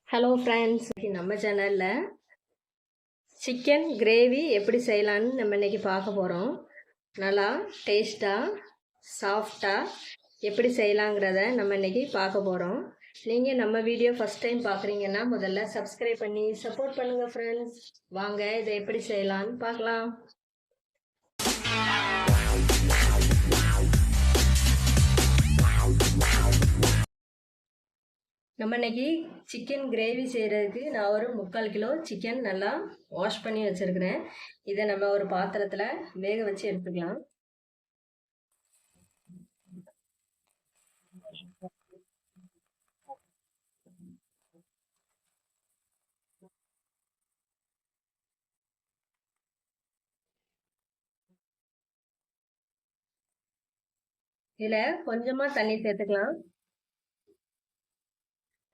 Hello friends, நம்ம சேனலில் chicken gravy எப்படி செய்யலான்னு நம்ம இன்றைக்கி பார்க்க போகிறோம். நல்லா டேஸ்ட்டாக சாஃப்டாக எப்படி செய்யலாங்கிறத நம்ம இன்றைக்கி பார்க்க போகிறோம். நீங்கள் நம்ம வீடியோ ஃபஸ்ட் டைம் பார்க்குறீங்கன்னா முதல்ல சப்ஸ்கிரைப் பண்ணி சப்போர்ட் பண்ணுங்கள் ஃப்ரெண்ட்ஸ். வாங்க இதை எப்படி செய்யலான்னு பார்க்கலாம். நம்ம இன்றைக்கி சிக்கன் கிரேவி செய்கிறதுக்கு நான் ஒரு 3/4 கிலோ சிக்கன் நல்லா வாஷ் பண்ணி வச்சுருக்கிறேன். இதை நம்ம ஒரு பாத்திரத்தில் வேக வச்சு எடுத்துக்கலாம். இதில் கொஞ்சமாக தண்ணி சேர்த்துக்கலாம்.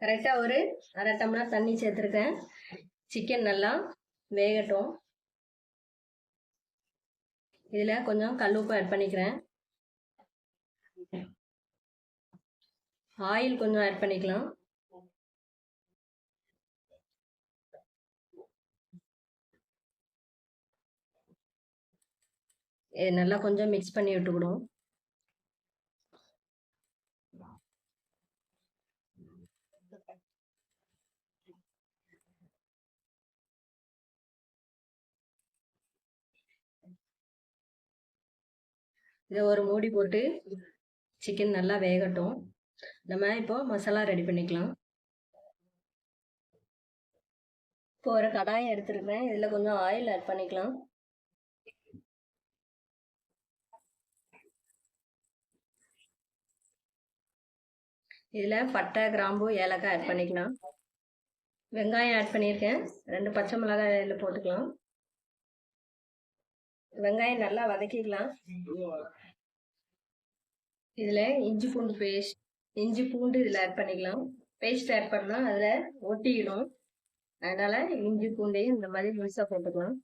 கரெக்டாக ஒரு 1/2 டம்ளர் தண்ணி சேர்த்துருக்கேன். சிக்கன் நல்லா வேகட்டும். இதில் கொஞ்சம் கல் உப்பு ஆட் பண்ணிக்கிறேன். ஆயில் கொஞ்சம் ஆட் பண்ணிக்கலாம். இது நல்லா கொஞ்சம் மிக்ஸ் பண்ணி விட்டுக்கிடும். இதை ஒரு மூடி போட்டு சிக்கன் நல்லா வேகட்டும். நம்ம இப்போ மசாலா ரெடி பண்ணிக்கலாம். இப்போ ஒரு கடாயை எடுத்துருக்கேன். இதில் கொஞ்சம் ஆயில் ஆட் பண்ணிக்கலாம். இதில் பட்டை, கிராம்பு, ஏலக்காய் ஆட் பண்ணிக்கலாம். வெங்காயம் ஆட் பண்ணியிருக்கேன். 2 பச்சை மிளகாய் இதில் போட்டுக்கலாம். வெங்காயம் நல்லா வதக்கிக்கலாம். இதில் இஞ்சி பூண்டு இதில் ஆட் பண்ணிக்கலாம். பேஸ்ட் ஆட் பண்ணால் அதில் ஒட்டிக்கிடும். அதனால் இஞ்சி பூண்டையும் இந்த மாதிரி முழுசாக போட்டுக்கலாம்.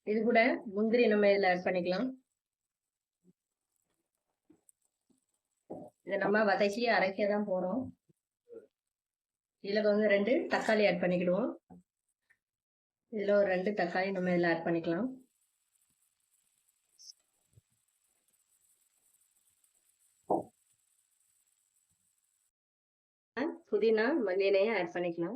இது கூட முந்திரி நம்ம இதில் ஆட் பண்ணிக்கலாம். இதை நம்ம வதக்கி அரைக்க தான் போகிறோம். இதில் கொஞ்சம் 2 தக்காளி ஆட் பண்ணிக்கிடுவோம். இதில் ஒரு 2 தக்காளி நம்ம இதில் ஆட் பண்ணிக்கலாம். புதினா, மல்லியிலையும் ஆட் பண்ணிக்கலாம்.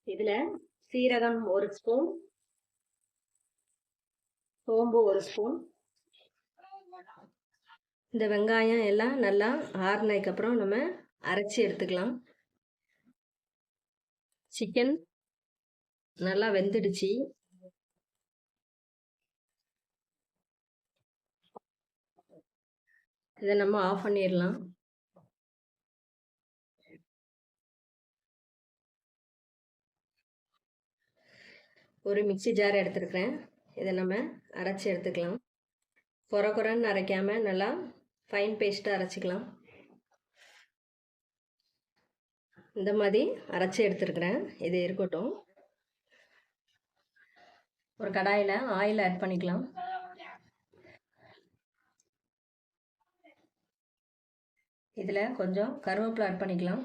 இதில் சீரகம் 1 ஸ்பூன், சோம்பு 1 ஸ்பூன். இந்த வெங்காயம் எல்லாம் நல்லா ஆறுனதுக்கப்புறம் நம்ம அரைச்சி எடுத்துக்கலாம். சிக்கன் நல்லா வெந்துடுச்சு. இதை நம்ம ஆஃப் பண்ணிடலாம். ஒரு மிக்சி ஜார் எடுத்துருக்கிறேன். இதை நம்ம அரைச்சி எடுத்துக்கலாம். குறைன்னு அரைக்காமல் நல்லா ஃபைன் பேஸ்ட்டாக அரைச்சிக்கலாம். இந்த மாதிரி அரைச்சி எடுத்துருக்கிறேன். இது இருக்கட்டும். ஒரு கடாயில் ஆயில் ஆட் பண்ணிக்கலாம். இதில் கொஞ்சம் கருவேப்பிலை ஆட் பண்ணிக்கலாம்.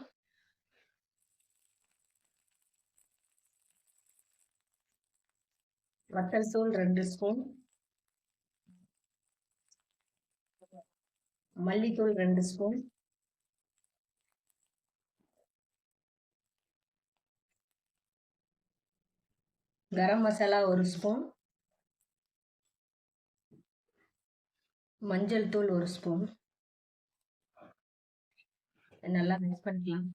வத்தல் தூள் 2 ஸ்பூன், மல்லித்தூள் 2 ஸ்பூன், கரம் மசாலா 1 ஸ்பூன், மஞ்சள் தூள் 1 ஸ்பூன். நல்லா மிக்ஸ் பண்ணிக்கலாம்.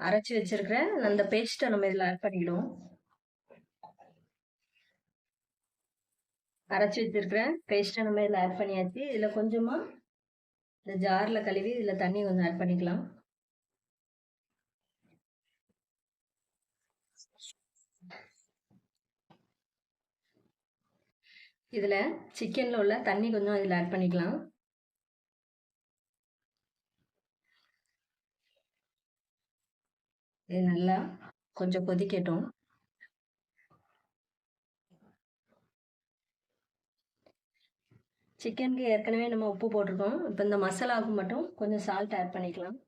அரைச்சி வச்சிருக்கிற அந்த பேஸ்ட்டை நம்ம இதில் ஆட் பண்ணிக்கிடுவோம். அரைச்சி வச்சிருக்கிற பேஸ்ட்டை நம்ம இதில் ஆட் பண்ணியாச்சு. இதில் கொஞ்சமாக இந்த ஜாரில் கழுவி இதில் தண்ணி கொஞ்சம் ஆட் பண்ணிக்கலாம். இதில் சிக்கனில் உள்ள தண்ணி கொஞ்சம் இதில் ஆட் பண்ணிக்கலாம். இது நல்லா கொஞ்சம் கொதிக்கட்டும். சிக்கனுக்கு ஏற்கனவே நம்ம உப்பு போட்டிருக்கோம். இப்போ இந்த மசாலாவுக்கு மட்டும் கொஞ்சம் சால்ட் ஆட் பண்ணிக்கலாம்.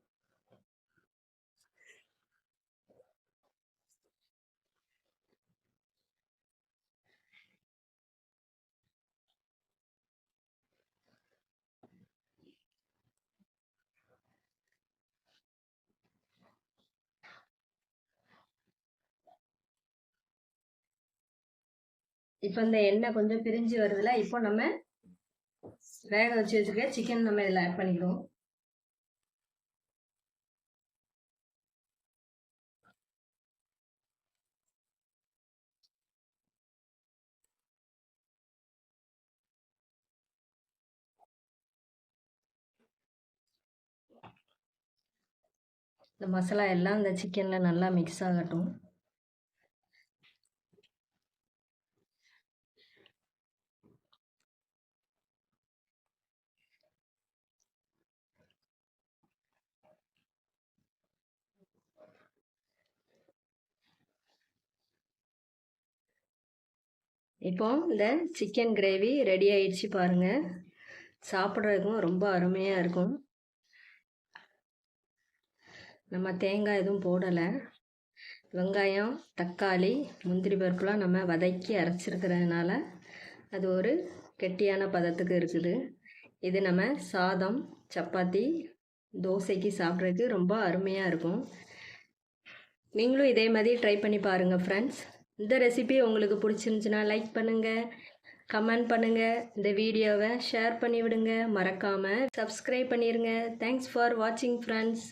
இப்போ இந்த எண்ணெய் கொஞ்சம் பிரிஞ்சு வருதுல, இப்போ நம்ம வேக வச்சு வச்சுருக்க சிக்கன் நம்ம இதில் ஆட் பண்ணிக்கிறோம். இந்த மசாலா எல்லாம் இந்த சிக்கனில் நல்லா மிக்ஸ் ஆகட்டும். இப்போ இந்த சிக்கன் கிரேவி ரெடி ஆயிடுச்சு பாருங்கள். சாப்பிட்றதுக்கும் ரொம்ப அருமையாக இருக்கும். நம்ம தேங்காய் எதுவும் போடலை. வெங்காயம், தக்காளி, முந்திரி பருப்புலாம் நம்ம வதக்கி அரைச்சிருக்கிறதுனால அது ஒரு கெட்டியான பதத்துக்கு இருக்குது. இது நம்ம சாதம், சப்பாத்தி, தோசைக்கு சாப்பிட்றதுக்கு ரொம்ப அருமையாக இருக்கும். நீங்களும் இதே மாதிரி ட்ரை பண்ணி பாருங்கள் ஃப்ரெண்ட்ஸ். இந்த ரெசிபி உங்களுக்கு பிடிச்சிருந்துச்சுன்னா லைக் பண்ணுங்கள், கமெண்ட் பண்ணுங்கள், இந்த வீடியோவை ஷேர் பண்ணி விடுங்க. மறக்காமல் சப்ஸ்கிரைப் பண்ணிடுங்க. தேங்க்ஸ் ஃபார் வாட்சிங் ஃப்ரெண்ட்ஸ்.